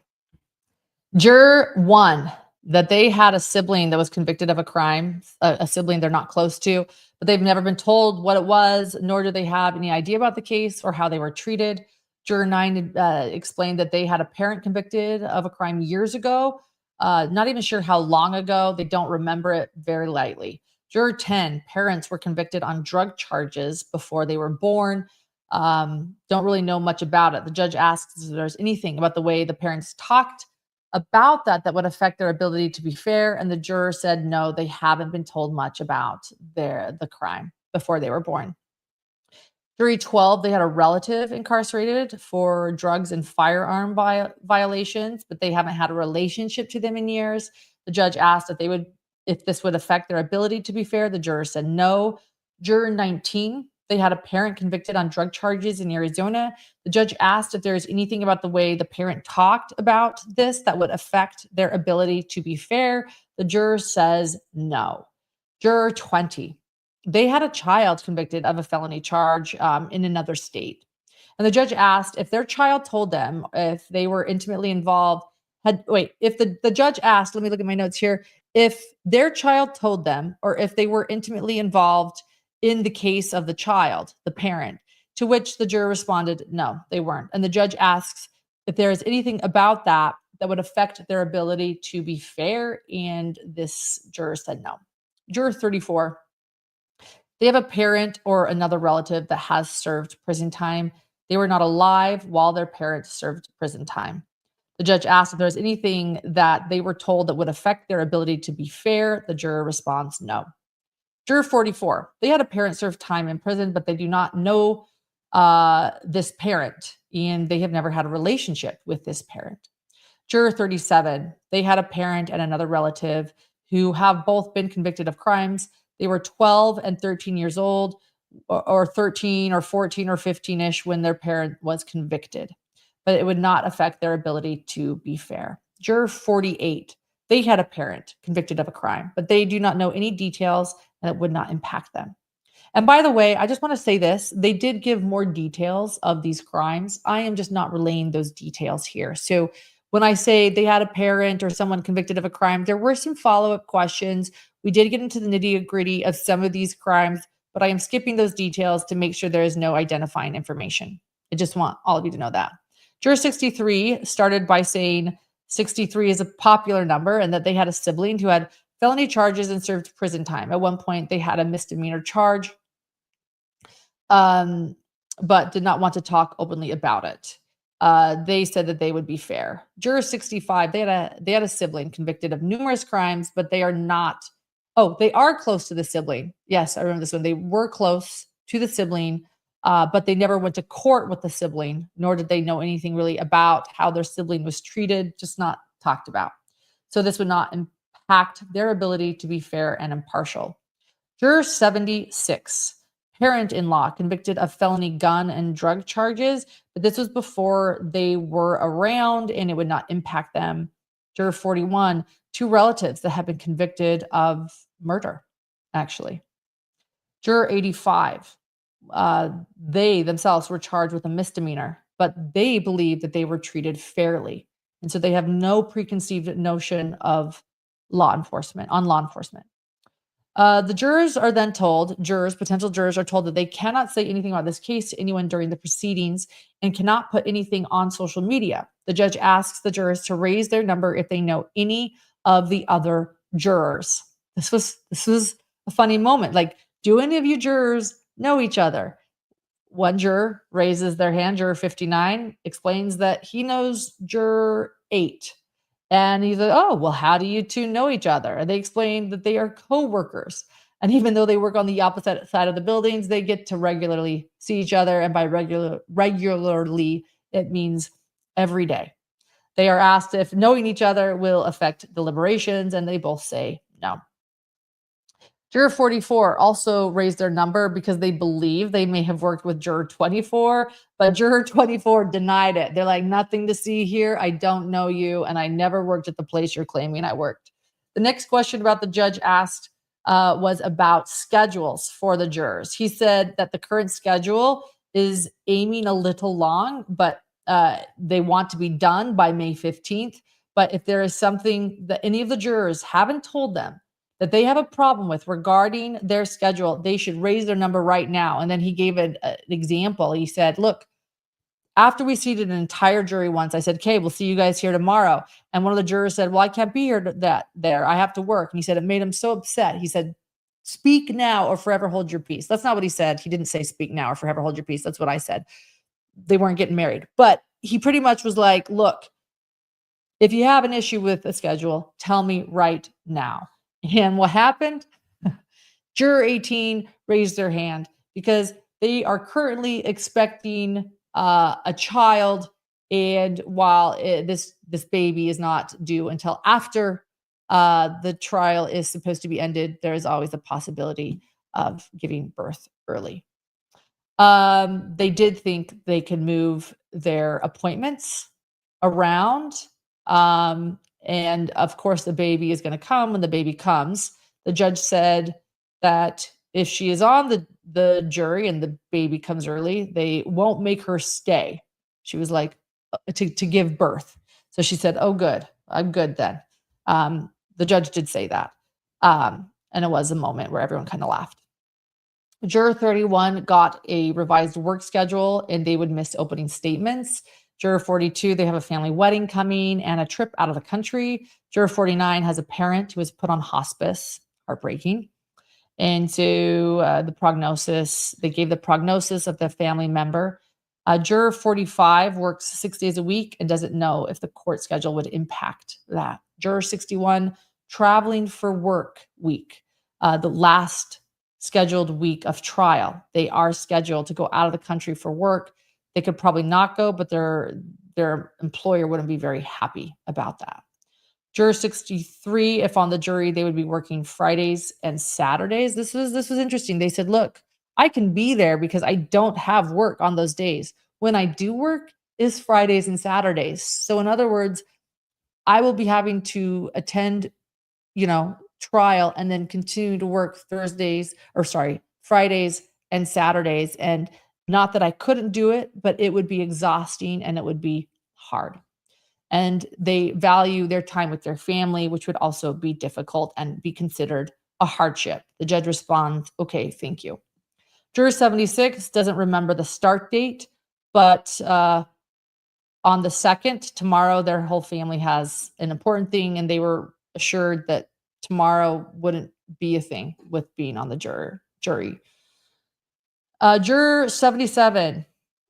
S1: Juror 1, that they had a sibling that was convicted of a crime, a sibling they're not close to, but they've never been told what it was, nor do they have any idea about the case or how they were treated. Juror 9 explained that they had a parent convicted of a crime years ago, not even sure how long ago. They don't remember it very lightly. Juror 10, parents were convicted on drug charges before they were born. Don't really know much about it. The judge asks if there's anything about the way the parents talked about that would affect their ability to be fair? And the juror said, no, they haven't been told much about the crime before they were born. Jury 12, they had a relative incarcerated for drugs and firearm violations, but they haven't had a relationship to them in years. The judge asked if this would affect their ability to be fair. The juror said no. Juror 19, they had a parent convicted on drug charges in Arizona. The judge asked if there's anything about the way the parent talked about this that would affect their ability to be fair. The juror says no. Juror 20, they had a child convicted of a felony charge in another state. And the judge asked if their child told them if they were intimately involved. If the judge asked, let me look at my notes here, if their child told them or if they were intimately involved in the case of the child, the parent, to which the juror responded, no, they weren't. And the judge asks if there is anything about that would affect their ability to be fair. And this juror said no. Juror 34, they have a parent or another relative that has served prison time. They were not alive while their parents served prison time. The judge asked if there was anything that they were told that would affect their ability to be fair. The juror responds, no. Juror 44, they had a parent serve time in prison, but they do not know this parent, and they have never had a relationship with this parent. Juror 37, they had a parent and another relative who have both been convicted of crimes. They were 12 and 13 years old, or 13 or 14 or 15-ish when their parent was convicted, but it would not affect their ability to be fair. Juror 48, they had a parent convicted of a crime, but they do not know any details and it would not impact them. And by the way, I just want to say this, they did give more details of these crimes. I am just not relaying those details here. So when I say they had a parent or someone convicted of a crime, there were some follow-up questions. We did get into the nitty-gritty of some of these crimes, but I am skipping those details to make sure there is no identifying information. I just want all of you to know that. Juror 63 started by saying 63 is a popular number and that they had a sibling who had felony charges and served prison time. At one point, they had a misdemeanor charge, but did not want to talk openly about it. They said that they would be fair. Juror 65, they had a sibling convicted of numerous crimes, but they are not. Oh, they are close to the sibling. Yes, I remember this one. They were close to the sibling, but they never went to court with the sibling, nor did they know anything really about how their sibling was treated, just not talked about. So this would not impact their ability to be fair and impartial. Juror 76, parent-in-law convicted of felony gun and drug charges, but this was before they were around and it would not impact them. Juror 41, two relatives that have been convicted of murder, actually. Juror 85, they themselves were charged with a misdemeanor, but they believe that they were treated fairly. And so they have no preconceived notion of law enforcement. The jurors are then told, potential jurors are told that they cannot say anything about this case to anyone during the proceedings and cannot put anything on social media. The judge asks the jurors to raise their number if they know any of the other jurors. This was a funny moment. Like, do any of you jurors know each other? One juror raises their hand, juror 59, explains that he knows juror 8. And he's like, oh, well, how do you two know each other? And they explain that they are co-workers. And even though they work on the opposite side of the buildings, they get to regularly see each other. And by regularly, it means every day. They are asked if knowing each other will affect deliberations, and they both say no. Juror 44 also raised their number because they believe they may have worked with juror 24, but juror 24 denied it. They're like, nothing to see here. I don't know you, and I never worked at the place you're claiming I worked. The next question about the judge asked was about schedules for the jurors. He said that the current schedule is aiming a little long, but they want to be done by May 15th. But if there is something that any of the jurors haven't told them that they have a problem with regarding their schedule, they should raise their number right now. And then he gave an example. He said, look, after we seated an entire jury once, I said, okay, we'll see you guys here tomorrow. And one of the jurors said, well, I can't be here there. I have to work. And he said, it made him so upset. He said, speak now or forever hold your peace. That's not what he said. He didn't say speak now or forever hold your peace. That's what I said. They weren't getting married. But he pretty much was like, look, If you have an issue with the schedule, tell me right now. And what happened? Juror 18 raised their hand because they are currently expecting a child, and while this baby is not due until after the trial is supposed to be ended, there is always a possibility of giving birth early. They did think they could move their appointments around. And of course, the baby is going to come when the baby comes. The judge said that if she is on the jury and the baby comes early, they won't make her stay. She was like, to give birth. So she said, "Oh, good. I'm good then." The judge did say that. And it was a moment where everyone kind of laughed. Juror 31 got a revised work schedule and they would miss opening statements. Juror 42, they have a family wedding coming and a trip out of the country. Juror 49 has a parent who was put on hospice, heartbreaking. And so the prognosis, they gave the prognosis of the family member. Juror 45 works 6 days a week and doesn't know if the court schedule would impact that. Juror 61, traveling for work week, the last scheduled week of trial. They are scheduled to go out of the country for work. They could probably not go, but their employer wouldn't be very happy about that. Juror 63, if on the jury, they would be working Fridays and Saturdays. This was interesting. They said, "Look, I can be there because I don't have work on those days. When I do work is Fridays and Saturdays." So in other words, I will be having to attend, trial and then continue to work Fridays and Saturdays. And not that I couldn't do it, but it would be exhausting and it would be hard. And they value their time with their family, which would also be difficult and be considered a hardship. The judge responds, "Okay, thank you." Juror 76 doesn't remember the start date, but on the 2nd, tomorrow, their whole family has an important thing, and they were assured that tomorrow wouldn't be a thing with being on the jury. Juror 77,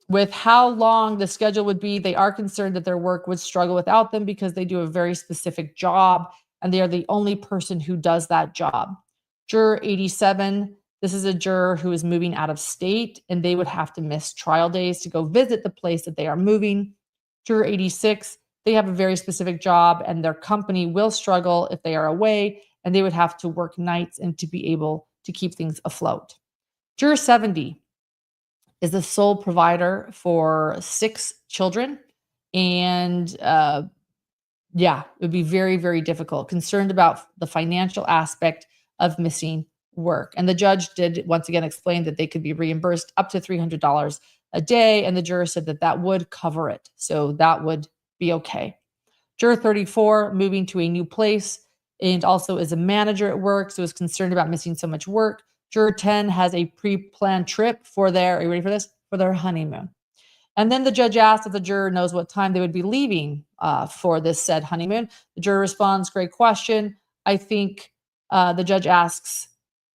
S1: with how long the schedule would be, they are concerned that their work would struggle without them because they do a very specific job, and they are the only person who does that job. Juror 87, this is a juror who is moving out of state, and they would have to miss trial days to go visit the place that they are moving. Juror 86, they have a very specific job and their company will struggle if they are away, and they would have to work nights and to be able to keep things afloat. Juror 70 is the sole provider for 6 children. And it would be very, very difficult, concerned about the financial aspect of missing work. And the judge did once again explain that they could be reimbursed up to $300 a day. And the juror said that that would cover it. So that would be okay. Juror 34, moving to a new place and also is a manager at work, so is concerned about missing so much work. Juror 10 has a pre-planned trip for their, are you ready for this? For their honeymoon. And then the judge asked if the juror knows what time they would be leaving for this said honeymoon. The juror responds, "Great question." I think the judge asks,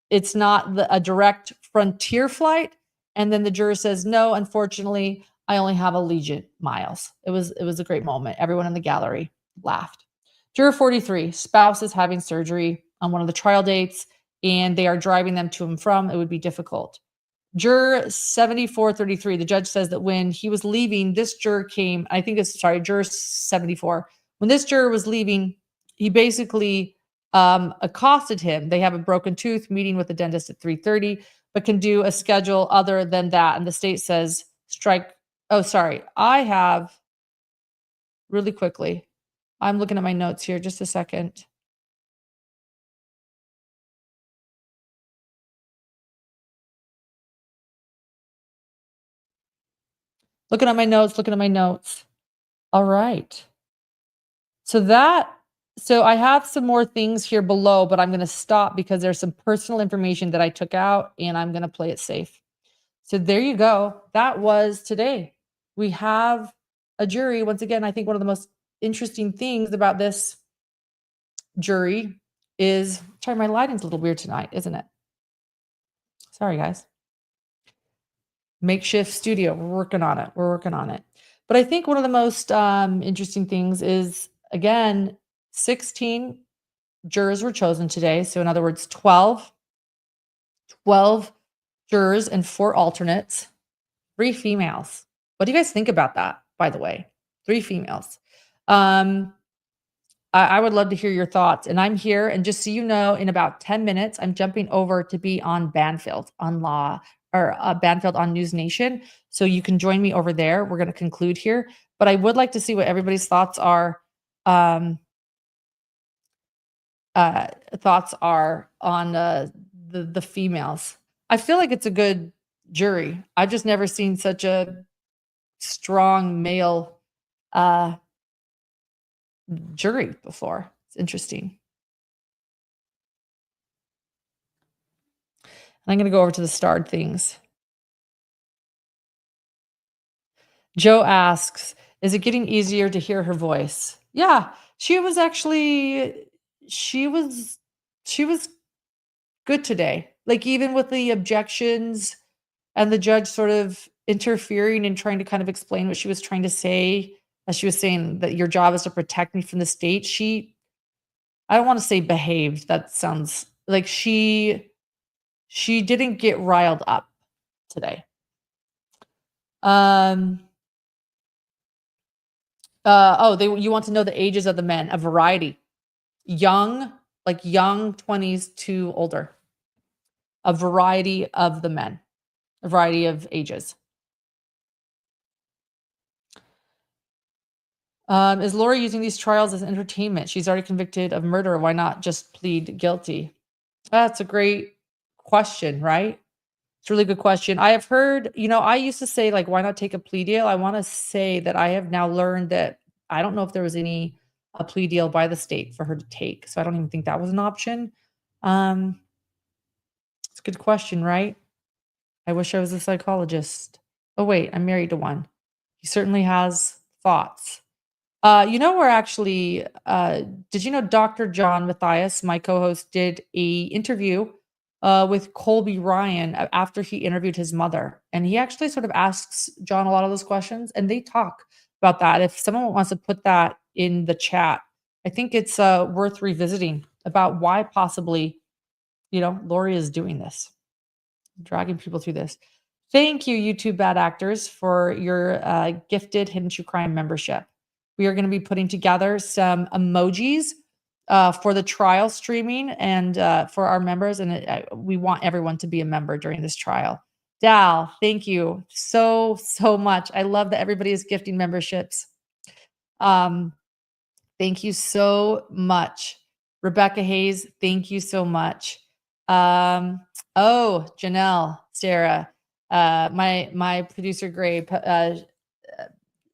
S1: "It's not a direct Frontier flight?" And then the juror says, "No, unfortunately, I only have Allegiant miles." It was a great moment. Everyone in the gallery laughed. Juror 43, spouse is having surgery on one of the trial dates, and they are driving them to and from. It would be difficult. Juror 7433, the judge says that when he was leaving, this juror came, juror 74. When this juror was leaving, he basically accosted him. They have a broken tooth, meeting with the dentist at 3:30, but can do a schedule other than that. And the state says, really quickly, I'm looking at my notes here, just a second. Looking at my notes. All right. So I have some more things here below, but I'm going to stop because there's some personal information that I took out and I'm going to play it safe. So there you go. That was today. We have a jury. Once again, I think one of the most interesting things about this jury is, sorry, my lighting's a little weird tonight, isn't it? Sorry, guys. Makeshift studio. We're working on it. But I think one of the most interesting things is again, 16 jurors were chosen today. So in other words, 12 jurors and 4 alternates, 3 females. What do you guys think about that, by the way? 3 females. I would love to hear your thoughts. And I'm here, and just so you know, in about 10 minutes, I'm jumping over to be on Banfield on Law or Banfield on News Nation. So you can join me over there. We're going to conclude here, but I would like to see what everybody's um, thoughts are on the females. I feel like it's a good jury. I've just never seen such a strong male uh, jury before. It's interesting. I'm going to go over to the starred things. Joe asks, is it getting easier to hear her voice? Yeah, she was actually she was she was good today. Like even with the objections and the judge sort of interfering and trying to kind of explain what she was trying to say, as she was saying that your job is to protect me from the state. I don't want to say behaved. That sounds like she didn't get riled up today. You want to know the ages of the men, a variety. Young, like young 20s to older. A variety of the men, a variety of ages. Is Lori using these trials as entertainment? She's already convicted of murder. Why not just plead guilty? That's a great question, right? It's a really good question. I have heard, I used to say, like, why not take a plea deal? I want to say that I have now learned that I don't know if there was a plea deal by the state for her to take. So I don't even think that was an option. It's a good question, right? I wish I was a psychologist. Oh, wait, I'm married to one. He certainly has thoughts. We're actually, did you know Dr. John Matthias, my co-host, did a interview with Colby Ryan after he interviewed his mother. And he actually sort of asks John a lot of those questions, and they talk about that. If someone wants to put that in the chat, I think it's worth revisiting about why possibly, Lori is doing this, dragging people through this. Thank you, YouTube Bad Actors, for your gifted Hidden True Crime membership. We are going to be putting together some emojis for the trial streaming and for our members. And we want everyone to be a member during this trial. Dal, thank you so much. I love that everybody is gifting memberships. Thank you so much. Rebecca Hayes, thank you so much. Janelle, Sarah, my producer Gray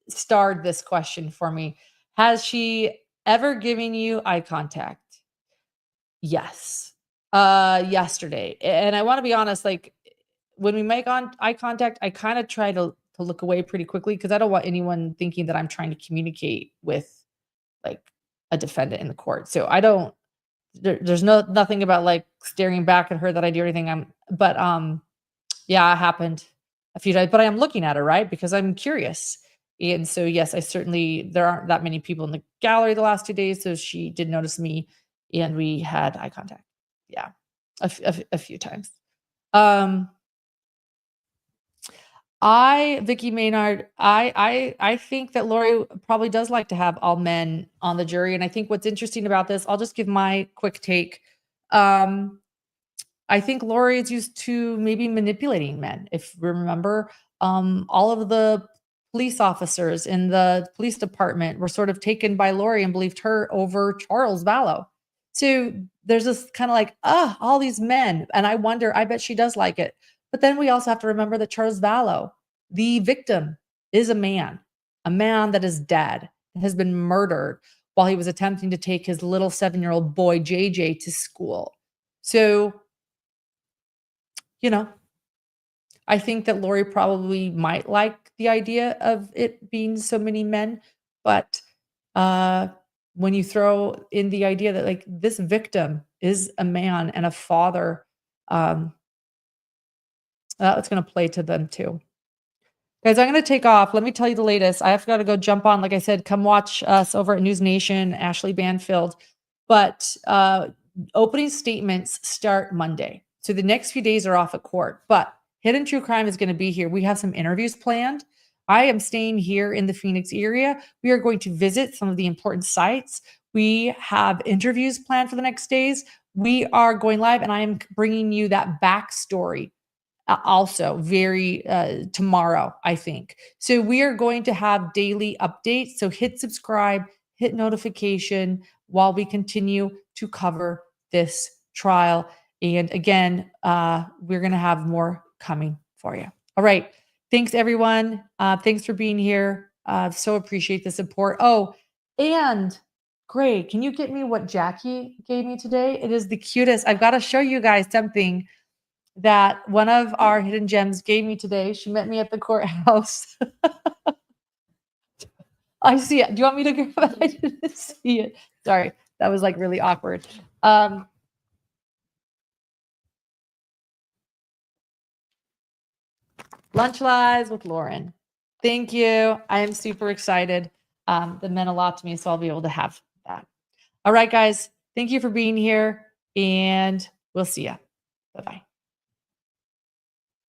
S1: starred this question for me. Has she ever given you eye contact? Yes. Yesterday. And I want to be honest, like when we make eye contact, I kind of try to look away pretty quickly because I don't want anyone thinking that I'm trying to communicate with like a defendant in the court. So I don't there's nothing about like staring back at her that I do anything. Yeah, it happened a few times, but I am looking at her, right? Because I'm curious. And so, yes, there aren't that many people in the gallery the last 2 days. So she did notice me and we had eye contact. Yeah, a few times. Vicky Maynard, I think that Lori probably does like to have all men on the jury. And I think what's interesting about this, I'll just give my quick take. I think Lori is used to maybe manipulating men. If you remember, all of the police officers in the police department were sort of taken by Lori and believed her over Charles Vallow. So there's this kind of like, all these men. And I bet she does like it. But then we also have to remember that Charles Vallow, the victim, is a man that is dead, has been murdered while he was attempting to take his little 7-year-old boy, JJ, to school. So, I think that Lori probably might like the idea of it being so many men, but when you throw in the idea that like this victim is a man and a father, it's going to play to them too. Guys, I'm going to take off. Let me tell you the latest. I have got to go jump on. Like I said, come watch us over at News Nation, Ashley Banfield. But opening statements start Monday. So the next few days are off at court. But Hidden True Crime is going to be here. We have some interviews planned. I am staying here in the Phoenix area. We are going to visit some of the important sites. We have interviews planned for the next days. We are going live, and I am bringing you that backstory also very tomorrow, I think. So we are going to have daily updates. So hit subscribe, hit notification while we continue to cover this trial. And again, we're going to have more coming for you. All right. Thanks, everyone. Thanks for being here. So appreciate the support. Oh, and Gray, can you get me what Jackie gave me today? It is the cutest. I've got to show you guys something that one of our hidden gems gave me today. She met me at the courthouse. I see it. Do you want me to grab it? I didn't see it. Sorry. That was like really awkward. Lunch Lies with Lauren. Thank you. I am super excited. That meant a lot to me, so I'll be able to have that. All right, guys. Thank you for being here, and we'll see you. Bye-bye.